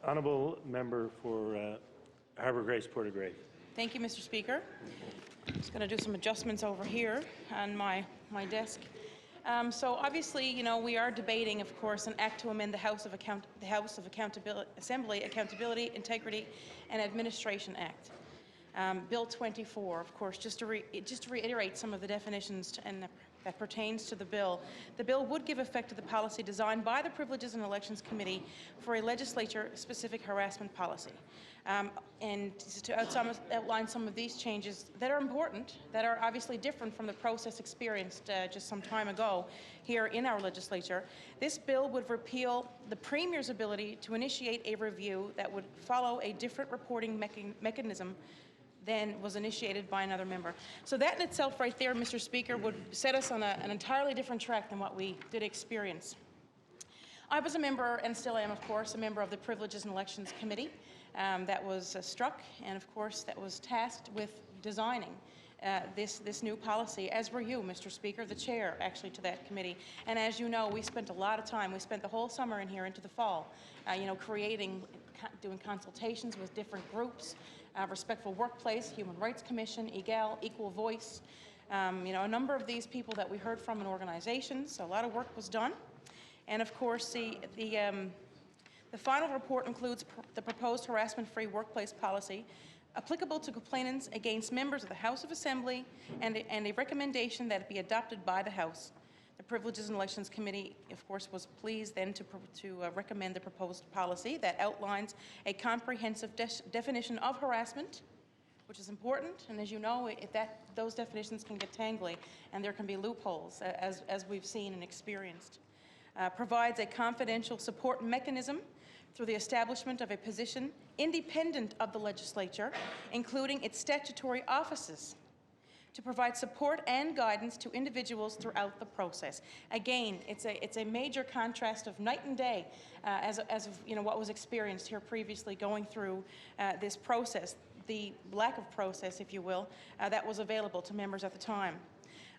Honourable member for Harbour Grace, Portagrave. Thank you, Mr. Speaker. I'm just going to do some adjustments over here on my desk. So obviously, we are debating, of course, an act to amend the House of Assembly Accountability, Integrity and Administration Act. Bill 24, of course, just to reiterate some of the definitions that pertains to the bill. The bill would give effect to the policy designed by the Privileges and Elections Committee for a legislature-specific harassment policy. And to outline some of these changes that are important, that are obviously different from the process experienced just some time ago here in our legislature, this bill would repeal the Premier's ability to initiate a review that would follow a different reporting mechanism than was initiated by another member. So that in itself right there, Mr. Speaker, would set us on an entirely different track than what we did experience. I was a member, and still am, of course, a member of the Privileges and Elections Committee that was struck, and of course that was tasked with designing this new policy, as were you, Mr. Speaker, the chair actually to that committee. And as you know, we spent a lot of time, we spent the whole summer in here into the fall, doing consultations with different groups, Respectful Workplace, Human Rights Commission, EGAL, Equal Voice, a number of these people that we heard from in organizations, so a lot of work was done. And of course, the final report includes the proposed harassment-free workplace policy applicable to complainants against members of the House of Assembly and a recommendation that it be adopted by the House. The Privileges and Elections Committee, of course, was pleased then to recommend the proposed policy that outlines a comprehensive definition of harassment, which is important. And as you know, those definitions can get tangly and there can be loopholes, as we've seen and experienced. Provides a confidential support mechanism through the establishment of a position independent of the legislature, including its statutory offices, to provide support and guidance to individuals throughout the process. Again, it's a major contrast of night and day as of what was experienced here previously going through this process, the lack of process, if you will, that was available to members at the time.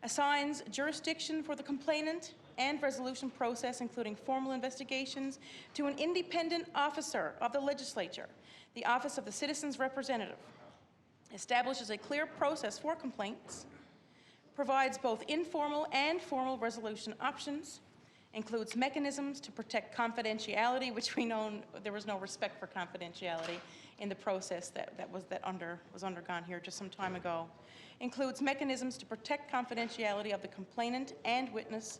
Assigns jurisdiction for the complainant and resolution process, including formal investigations, to an independent officer of the legislature, the Office of the Citizen's Representative. Establishes a clear process for complaints, provides both informal and formal resolution options, includes mechanisms to protect confidentiality, which we know there was no respect for confidentiality in the process that was undergone here just some time ago. Includes mechanisms to protect confidentiality of the complainant and witness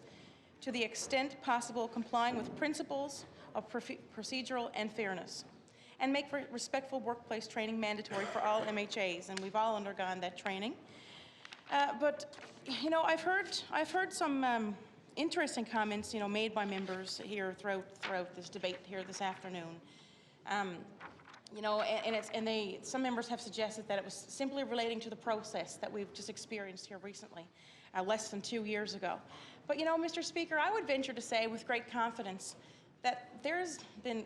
to the extent possible, complying with principles of procedural and fairness, and make respectful workplace training mandatory for all MHAs, and we've all undergone that training. But I've heard some interesting comments, made by members here throughout this debate here this afternoon. Some members have suggested that it was simply relating to the process that we've just experienced here recently, less than 2 years ago. But Mr. Speaker, I would venture to say with great confidence that there's been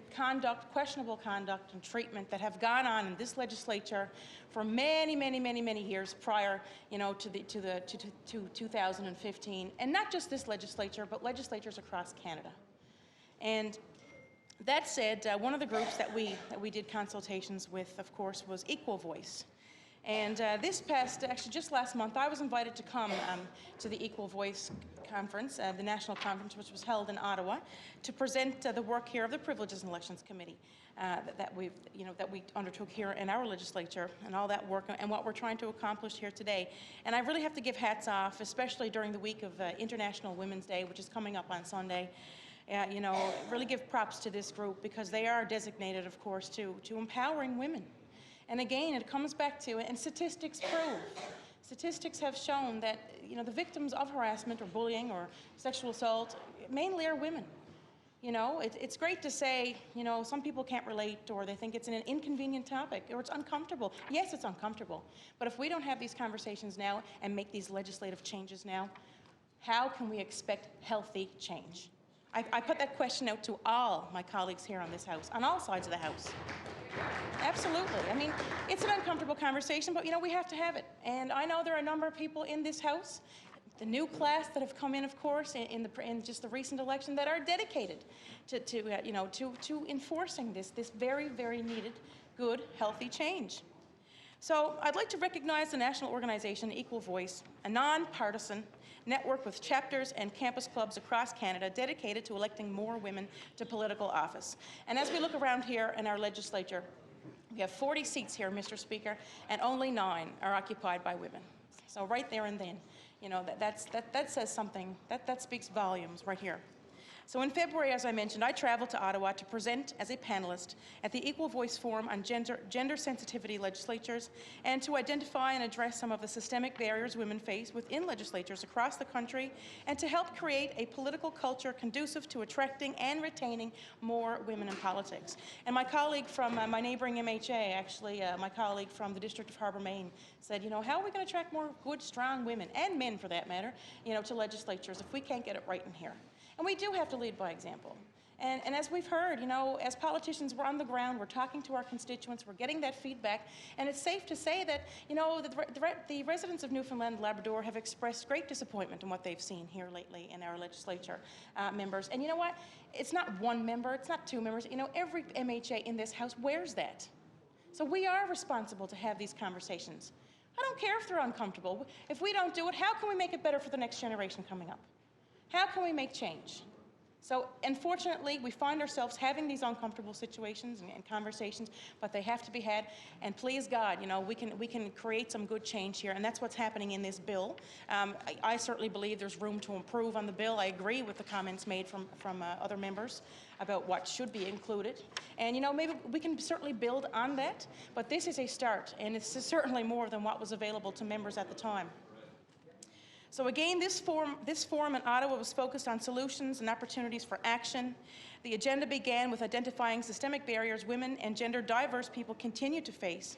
questionable conduct and treatment that have gone on in this legislature for many, many, many, many years prior, to 2015, and not just this legislature, but legislatures across Canada. And that said, one of the groups that we did consultations with, of course, was Equal Voice. And actually just last month, I was invited to come to the Equal Voice conference, the national conference, which was held in Ottawa, to present the work here of the Privileges and Elections Committee that we undertook here in our legislature, and all that work and what we're trying to accomplish here today. And I really have to give hats off, especially during the week of International Women's Day, which is coming up on Sunday. Really give props to this group, because they are designated, of course, to empowering women. And again, it comes back to, and statistics have shown that, the victims of harassment or bullying or sexual assault mainly are women. It's great to say, some people can't relate, or they think it's an inconvenient topic, or it's uncomfortable. Yes, it's uncomfortable. But if we don't have these conversations now and make these legislative changes now, how can we expect healthy change? I put that question out to all my colleagues here on this House, on all sides of the House. Absolutely. I mean, it's an uncomfortable conversation, but we have to have it. And I know there are a number of people in this House, the new class that have come in, of course, in just the recent election, that are dedicated to enforcing this very, very needed, good, healthy change. So I'd like to recognize the national organization Equal Voice, a non-partisan network with chapters and campus clubs across Canada dedicated to electing more women to political office. And as we look around here in our legislature, we have 40 seats here, Mr. Speaker, and only 9 are occupied by women. So right there and then, that says something, that speaks volumes right here. So in February, as I mentioned, I traveled to Ottawa to present as a panelist at the Equal Voice Forum on gender sensitivity legislatures and to identify and address some of the systemic barriers women face within legislatures across the country and to help create a political culture conducive to attracting and retaining more women in politics. And my colleague from my neighboring MHA, actually, my colleague from the District of Harbour, Maine, said, how are we going to attract more good, strong women, and men for that matter, to legislatures if we can't get it right in here? And we do have to lead by example. And as we've heard, as politicians, we're on the ground, we're talking to our constituents, we're getting that feedback, and it's safe to say that, the residents of Newfoundland and Labrador have expressed great disappointment in what they've seen here lately in our legislature members. And you know what? It's not one member, it's not 2 members. Every MHA in this House wears that. So we are responsible to have these conversations. I don't care if they're uncomfortable. If we don't do it, how can we make it better for the next generation coming up? How can we make change? So unfortunately, we find ourselves having these uncomfortable situations and conversations, but they have to be had. And please God, we can create some good change here, and that's what's happening in this bill. I certainly believe there's room to improve on the bill. I agree with the comments made from other members about what should be included. And maybe we can certainly build on that, but this is a start, and it's certainly more than what was available to members at the time. So again, this forum in Ottawa was focused on solutions and opportunities for action. The agenda began with identifying systemic barriers women and gender diverse people continue to face.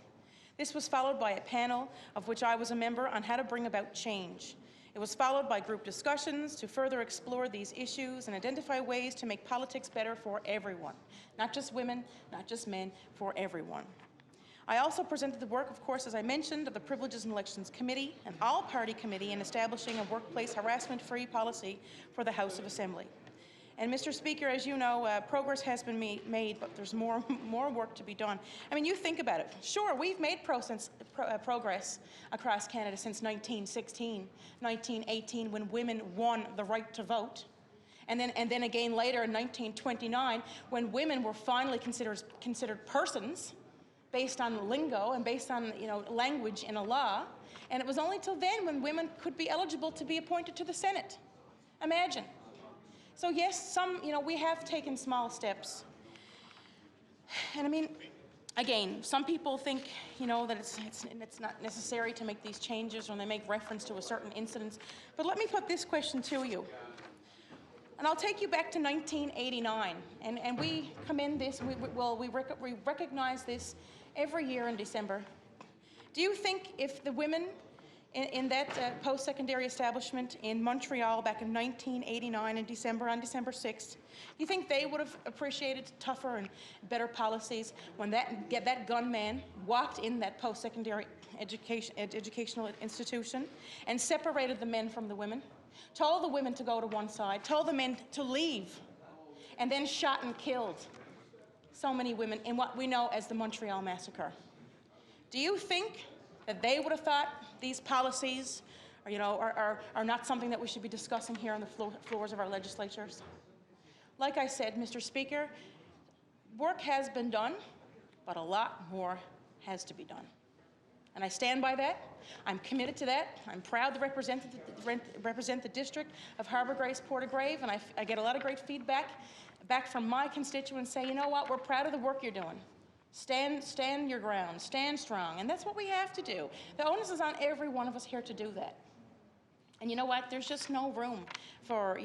This was followed by a panel, of which I was a member, on how to bring about change. It was followed by group discussions to further explore these issues and identify ways to make politics better for everyone. Not just women, not just men, for everyone. I also presented the work, of course, as I mentioned, of the Privileges and Elections Committee, an all-party committee in establishing a workplace harassment-free policy for the House of Assembly. And Mr. Speaker, as you know, progress has been made, but there's more work to be done. I mean, you think about it. Sure, we've made progress across Canada since 1916, 1918, when women won the right to vote. And then again later in 1929, when women were finally considered persons, based on lingo and based on language in a law, and it was only till then when women could be eligible to be appointed to the Senate. Imagine. So yes, we have taken small steps, and I mean, again, some people think that it's not necessary to make these changes when they make reference to a certain incident. But let me put this question to you. And I'll take you back to 1989, and we commend this, we recognize this every year in December. Do you think if the women in that post-secondary establishment in Montreal back in 1989 in December, on December 6th, do you think they would have appreciated tougher and better policies when that gunman walked in that post-secondary educational institution and separated the men from the women? Told the women to go to one side, told the men to leave, and then shot and killed so many women in what we know as the Montreal Massacre. Do you think that they would have thought these policies are not something that we should be discussing here on the floors of our legislatures? Like I said, Mr. Speaker, work has been done, but a lot more has to be done. And I stand by that. I'm committed to that. I'm proud to represent the district of Harbour, Grace, Portagrave, and I get a lot of great feedback back from my constituents say, you know what, we're proud of the work you're doing. Stand your ground, stand strong, and that's what we have to do. The onus is on every one of us here to do that. And you know what, there's just no room for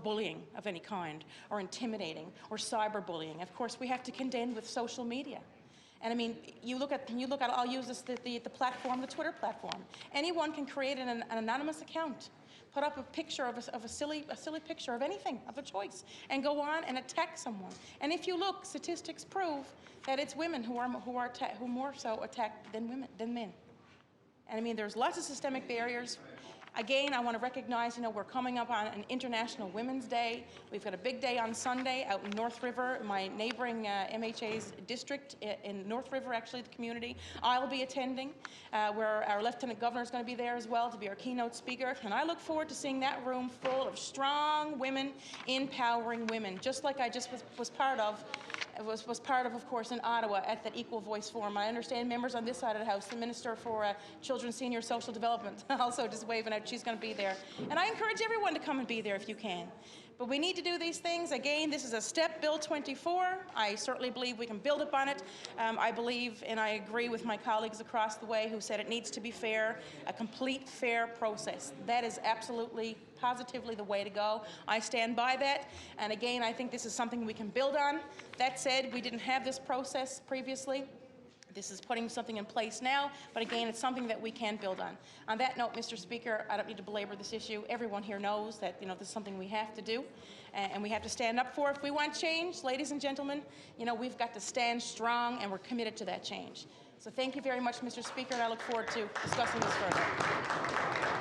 bullying of any kind, or intimidating, or cyberbullying. Of course, we have to contend with social media. And I mean, you look at, I'll use the platform, the Twitter platform. Anyone can create an anonymous account, put up a picture of a silly picture of anything, of a choice, and go on and attack someone. And if you look, statistics prove that it's women who more so attacked than men. And I mean, there's lots of systemic barriers. Again, I want to recognize, we're coming up on an International Women's Day. We've got a big day on Sunday out in North River, my neighbouring MHA's district in North River, actually, the community. I'll be attending, where our Lieutenant Governor is going to be there as well to be our keynote speaker. And I look forward to seeing that room full of strong women, empowering women, just like I just was part of. Was part of course, in Ottawa at that Equal Voice Forum. I understand members on this side of the House, the Minister for Children, Senior, Social Development, also just waving out, she's going to be there. And I encourage everyone to come and be there if you can. But we need to do these things. Again, this is a step, Bill 24. I certainly believe we can build upon it. I believe and I agree with my colleagues across the way who said it needs to be fair, a complete fair process. That is absolutely, positively the way to go. I stand by that. And again, I think this is something we can build on. That said, we didn't have this process previously. This is putting something in place now, but again, it's something that we can build on. On that note, Mr. Speaker, I don't need to belabor this issue. Everyone here knows that this is something we have to do, and we have to stand up for. If we want change, ladies and gentlemen, we've got to stand strong, and we're committed to that change. So thank you very much, Mr. Speaker, and I look forward to discussing this further.